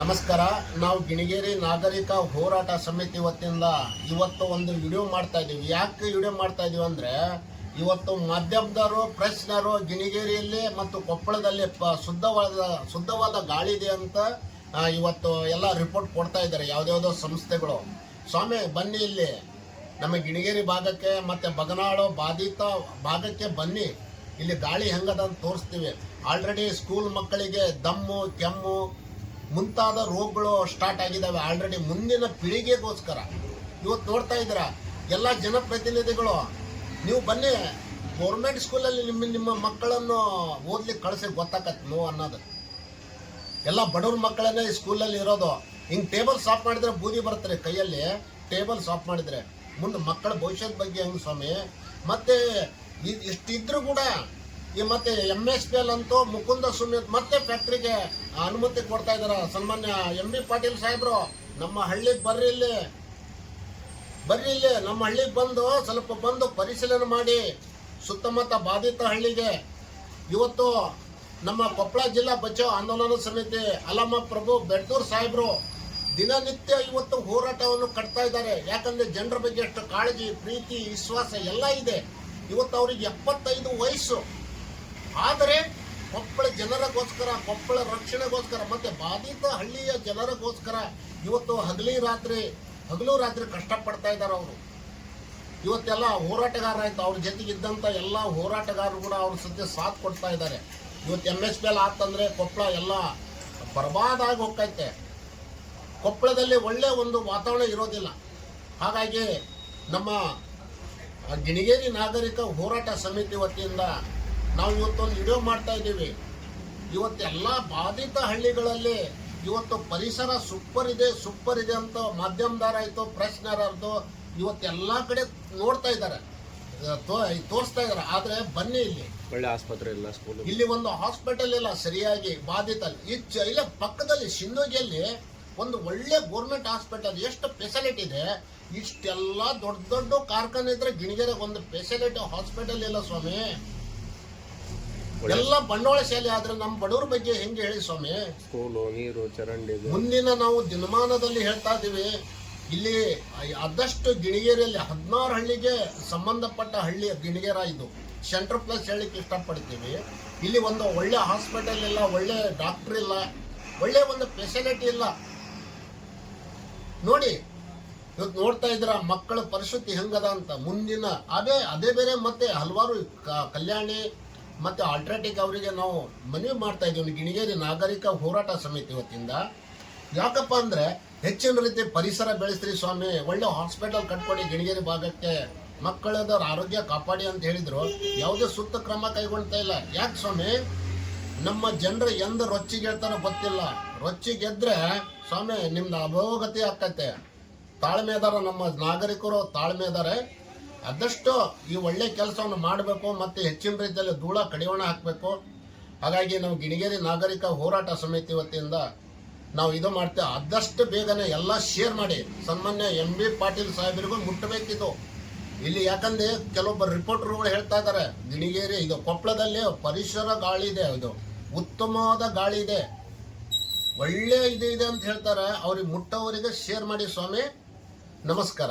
ನಮಸ್ಕಾರ. ನಾವು ಗಿಣಿಗೇರಿ ನಾಗರಿಕ ಹೋರಾಟ ಸಮಿತಿ ವತಿಯಿಂದ ಇವತ್ತು ಒಂದು ವಿಡಿಯೋ ಮಾಡ್ತಾ ಇದ್ದೀವಿ. ಯಾಕೆ ವಿಡಿಯೋ ಮಾಡ್ತಾ ಇದೀವಿ ಅಂದ್ರೆ, ಇವತ್ತು ಮಾಧ್ಯಮದವರು ಪ್ರೆಸ್ನವರು ಗಿಣಿಗೇರಿಯಲ್ಲಿ ಮತ್ತು ಕೊಪ್ಪಳದಲ್ಲಿ ಶುದ್ಧವಾದ ಗಾಳಿ ಇದೆ ಅಂತ ಇವತ್ತು ಎಲ್ಲ ರಿಪೋರ್ಟ್ ಕೊಡ್ತಾ ಇದ್ದಾರೆ ಯಾವ್ದಾವುದೋ ಸಂಸ್ಥೆಗಳು. ಸ್ವಾಮಿ ಬನ್ನಿ, ಇಲ್ಲಿ ನಮ್ಮ ಗಿಣಿಗೇರಿ ಭಾಗಕ್ಕೆ ಮತ್ತೆ ಬಗನಾಳು ಬಾಧಿತ ಭಾಗಕ್ಕೆ ಬನ್ನಿ, ಇಲ್ಲಿ ಗಾಳಿ ಹೆಂಗದ ಅಂತ ತೋರಿಸ್ತೀವಿ. ಆಲ್ರೆಡಿ ಸ್ಕೂಲ್ ಮಕ್ಕಳಿಗೆ ದಮ್ಮು, ಕೆಮ್ಮು ಮುಂತಾದ ರೋಗಗಳು ಸ್ಟಾರ್ಟ್ ಆಗಿದ್ದಾವೆ ಆಲ್ರೆಡಿ. ಮುಂದಿನ ಪೀಳಿಗೆಗೋಸ್ಕರ ಇವತ್ತು ನೋಡ್ತಾ ಇದ್ದೀರಾ ಎಲ್ಲ ಜನಪ್ರತಿನಿಧಿಗಳು, ನೀವು ಬನ್ನಿ ಗೌರ್ಮೆಂಟ್ ಸ್ಕೂಲಲ್ಲಿ ನಿಮ್ಮ ಮಕ್ಕಳನ್ನು ಓದ್ಲಿಕ್ಕೆ ಕಳಿಸಿ ಗೊತ್ತಾಗತ್ತೆ ನೋವು ಅನ್ನೋದು. ಎಲ್ಲ ಬಡವ್ರ ಮಕ್ಕಳನ್ನೇ ಈ ಸ್ಕೂಲಲ್ಲಿ ಇರೋದು. ಹಿಂಗೆ ಟೇಬಲ್ ಸಾಫ್ ಮಾಡಿದ್ರೆ ಬೂದಿ ಬರ್ತಾರೆ ಕೈಯಲ್ಲಿ. ಟೇಬಲ್ ಸಾಫ್ ಮಾಡಿದ್ರೆ ಮುಂದೆ ಮಕ್ಕಳ ಭವಿಷ್ಯದ ಬಗ್ಗೆ ಹೆಂಗೆ ಸ್ವಾಮಿ? ಮತ್ತೆ ಇಷ್ಟಿದ್ರು ಕೂಡ ಈ ಮತ್ತೆ MSPL ಅಂತೂ ಮುಕುಂದ ಸುಮಿತ್ ಮತ್ತೆ ಫ್ಯಾಕ್ಟ್ರಿಗೆ ಅನುಮತಿ ಕೊಡ್ತಾ ಇದಾರೆ. ಸನ್ಮಾನ್ಯ MB ಪಾಟೀಲ್ ಸಾಹೇಬ್ರು, ನಮ್ಮ ಹಳ್ಳಿಗೆ ಬರ್ರಿ, ಇಲ್ಲಿ ನಮ್ಮ ಹಳ್ಳಿಗೆ ಬಂದು ಸ್ವಲ್ಪ ಬಂದು ಪರಿಶೀಲನೆ ಮಾಡಿ ಸುತ್ತಮುತ್ತ ಬಾಧಿತ ಹಳ್ಳಿಗೆ. ಇವತ್ತು ನಮ್ಮ ಕೊಪ್ಪಳ ಜಿಲ್ಲಾ ಬಚಾವ್ ಆಂದೋಲನ ಸಮಿತಿ ಅಲಮ್ಮ ಪ್ರಭು ಬೆಡ್ದೂರ್ ಸಾಹೇಬ್ರು ದಿನನಿತ್ಯ ಇವತ್ತು ಹೋರಾಟವನ್ನು ಕಟ್ತಾ ಇದ್ದಾರೆ. ಯಾಕಂದ್ರೆ ಜನರ ಬಗ್ಗೆ ಎಷ್ಟು ಕಾಳಜಿ, ಪ್ರೀತಿ, ವಿಶ್ವಾಸ ಎಲ್ಲ ಇದೆ. ಇವತ್ತು ಅವ್ರಿಗೆ 75 ವಯಸ್ಸು. ಆದರೆ ಕೊಪ್ಪಳ ಜನರಿಗೋಸ್ಕರ, ಕೊಪ್ಪಳ ರಕ್ಷಣೆಗೋಸ್ಕರ ಮತ್ತೆ ಬಾಧಿತ ಹಳ್ಳಿಯ ಜನರಿಗೋಸ್ಕರ ಇವತ್ತು ಹಗಲು ರಾತ್ರಿ ಕಷ್ಟಪಡ್ತಾ ಇದ್ದಾರೆ ಅವರು. ಇವತ್ತೆಲ್ಲ ಹೋರಾಟಗಾರ ಆಯ್ತು, ಅವ್ರ ಜೊತೆಗಿದ್ದಂಥ ಎಲ್ಲ ಹೋರಾಟಗಾರರು ಕೂಡ ಅವ್ರ ಸದ್ಯ ಸಾಥ್ ಕೊಡ್ತಾ ಇದ್ದಾರೆ. ಇವತ್ತು MSPL ಆತಂದ್ರೆ ಕೊಪ್ಪಳ ಎಲ್ಲ ಬರ್ಬಾದಾಗಿ ಹೋಗ್ತೈತೆ. ಕೊಪ್ಪಳದಲ್ಲಿ ಒಳ್ಳೆ ಒಂದು ವಾತಾವರಣ ಇರೋದಿಲ್ಲ. ಹಾಗಾಗಿ ನಮ್ಮ ಗಿಣಿಗೇರಿ ನಾಗರಿಕ ಹೋರಾಟ ಸಮಿತಿ ವತಿಯಿಂದ ನಾವು ಇವತ್ತೊಂದು ವಿಡಿಯೋ ಮಾಡ್ತಾ ಇದ್ದೀವಿ. ಇವತ್ತೆಲ್ಲ ಬಾಧಿತ ಹಳ್ಳಿಗಳಲ್ಲಿ ಇವತ್ತು ಪರಿಸರ ಸೂಪರ್ ಇದೆ ಅಂತ ಮಾಧ್ಯಮದಾರಾಯ್ತು, ಪ್ರೆಸ್ನವರಾಯ್ತು ಇವತ್ತೆಲ್ಲ ಕಡೆ ನೋಡ್ತಾ ಇದ್ದಾರೆ, ತೋರಿಸ್ತಾ ಇದ್ದಾರೆ. ಆದ್ರೆ ಬನ್ನಿ, ಇಲ್ಲಿ ಒಳ್ಳೆ ಆಸ್ಪತ್ರೆ ಇಲ್ಲ, ಸ್ಕೂಲ್ ಇಲ್ಲಿ ಒಂದು ಹಾಸ್ಪಿಟಲ್ ಇಲ್ಲ ಸರಿಯಾಗಿ. ಬಾಧಿತ ಇಲ್ಲ ಪಕ್ಕದಲ್ಲಿ ಶಿಂದೋಗಿಯಲ್ಲಿ ಒಂದು ಒಳ್ಳೆ ಗೋರ್ಮೆಂಟ್ ಹಾಸ್ಪಿಟಲ್, ಎಷ್ಟು ಫೆಸಿಲಿಟಿ ಇದೆ. ಇಷ್ಟೆಲ್ಲ ದೊಡ್ಡ ಕಾರ್ಖಾನೆ ಇದ್ರೆ ಗಿಣಿಗೆರೆಗೆ ಒಂದು ಫೆಸಿಲಿಟಿ ಹಾಸ್ಪಿಟಲ್ ಇಲ್ಲ ಸ್ವಾಮಿ. ಎಲ್ಲ ಬಂಡವಾಳ ಶಾಲೆ. ಆದ್ರೆ ನಮ್ಮ ಬಡವರ ಬಗ್ಗೆ ಹೆಂಗೆ ಹೇಳಿ ಸ್ವಾಮಿ? ಸ್ಕೂಲು, ನೀರು, ಚರಂಡಿ. ಮುಂದಿನ ನಾವು ದಿನಮಾನದಲ್ಲಿ ಹೇಳ್ತಾ ಇದೀವಿ, ಇಲ್ಲಿ ಆದಷ್ಟು ಗಿಣಿಗೇರಿಯಲ್ಲಿ 16 ಹಳ್ಳಿಗೆ ಸಂಬಂಧಪಟ್ಟ ಹಳ್ಳಿ ಗಿಣಿಗೇರ. ಇದು ಸೆಂಟ್ರ್ ಪ್ಲಸ್ ಹೇಳಲಿಕ್ಕೆ ಇಷ್ಟಪಡ್ತೀವಿ. ಇಲ್ಲಿ ಒಂದು ಒಳ್ಳೆ ಹಾಸ್ಪಿಟಲ್ ಇಲ್ಲ, ಒಳ್ಳೆ ಡಾಕ್ಟರ್ ಇಲ್ಲ, ಒಳ್ಳೆ ಒಂದು ಫೆಸಿಲಿಟಿ ಇಲ್ಲ. ನೋಡಿ ಇವತ್ತು ನೋಡ್ತಾ ಇದ್ರ ಮಕ್ಕಳ ಪರಿಸ್ಥಿತಿ ಹೆಂಗದ ಅಂತ. ಮುಂದಿನ ಅದೇ ಬೇರೆ ಮತ್ತೆ ಹಲವಾರು ಕಲ್ಯಾಣಿ ಮತ್ತೆ ಆಲ್ಟ್ರಾಟಿಕ್ ಅವರಿಗೆ ನಾವು ಮನವಿ ಮಾಡ್ತಾ ಇದ್ದೀವಿ ಗಿಣಿಗೇರಿ ನಾಗರಿಕ ಹೋರಾಟ ಸಮಿತಿ ವತಿಯಿಂದ. ಯಾಕಪ್ಪ ಅಂದ್ರೆ ಹೆಚ್ಚಿನ ರೀತಿ ಪರಿಸರ ಬೆಳೆಸ್ರಿ ಸ್ವಾಮಿ, ಒಳ್ಳೆ ಹಾಸ್ಪಿಟಲ್ ಕಟ್ಕೊಡಿ ಗೆಣಿಗೇರಿ ಭಾಗಕ್ಕೆ, ಮಕ್ಕಳದ ಆರೋಗ್ಯ ಕಾಪಾಡಿ ಅಂತ ಹೇಳಿದ್ರು. ಯಾವುದೇ ಸೂಕ್ತ ಕ್ರಮ ಕೈಗೊಳ್ತಾ ಇಲ್ಲ. ಯಾಕೆ ಸ್ವಾಮಿ? ನಮ್ಮ ಜನರು ಎಂದ ರೊಚ್ಚಿಗೆ ಹೇಳ್ತಾರೋ ಗೊತ್ತಿಲ್ಲ. ರೊಚ್ಚಿಗೆದ್ರೆ ಸ್ವಾಮಿ ನಿಮ್ದು ಅಭೋಗತಿ ಆಕತ್ತೆ. ತಾಳ್ಮೆ ಇದಾರ ನಮ್ಮ ನಾಗರಿಕರು, ತಾಳ್ಮೆ ಇದಾರೆ. ಆದಷ್ಟು ಈ ಒಳ್ಳೆ ಕೆಲಸವನ್ನು ಮಾಡಬೇಕು, ಮತ್ತೆ ಹೆಚ್ಚಿನ ರೀತಿಯಲ್ಲಿ ಧೂಳ ಕಡಿವಾಣ ಹಾಕಬೇಕು. ಹಾಗಾಗಿ ನಾವು ಗಿಣಿಗೇರಿ ನಾಗರಿಕ ಹೋರಾಟ ಸಮಿತಿ ವತಿಯಿಂದ ನಾವು ಇದು ಮಾಡ್ತೇವೆ. ಆದಷ್ಟು ಬೇಗನೆ ಎಲ್ಲ ಶೇರ್ ಮಾಡಿ ಸನ್ಮಾನ್ಯ MB ಪಾಟೀಲ್ ಸಾಹೇಬರಿಗೂ ಮುಟ್ಟಬೇಕಿದ್ದು ಇಲ್ಲಿ. ಯಾಕಂದ್ರೆ ಕೆಲವೊಬ್ಬರು ರಿಪೋರ್ಟರ್ಗಳು ಹೇಳ್ತಾ ಇದ್ದಾರೆ ಗಿಣಿಗೇರಿ ಇದು ಕೊಪ್ಪಳದಲ್ಲಿ ಪರಿಸರ ಗಾಳಿ ಇದೆ, ಇದು ಉತ್ತಮವಾದ ಗಾಳಿ ಇದೆ, ಒಳ್ಳೆ ಇದೆ ಅಂತ ಹೇಳ್ತಾರೆ. ಅವ್ರಿಗೆ ಮುಟ್ಟವರಿಗೆ ಶೇರ್ ಮಾಡಿ ಸ್ವಾಮಿ. ನಮಸ್ಕಾರ.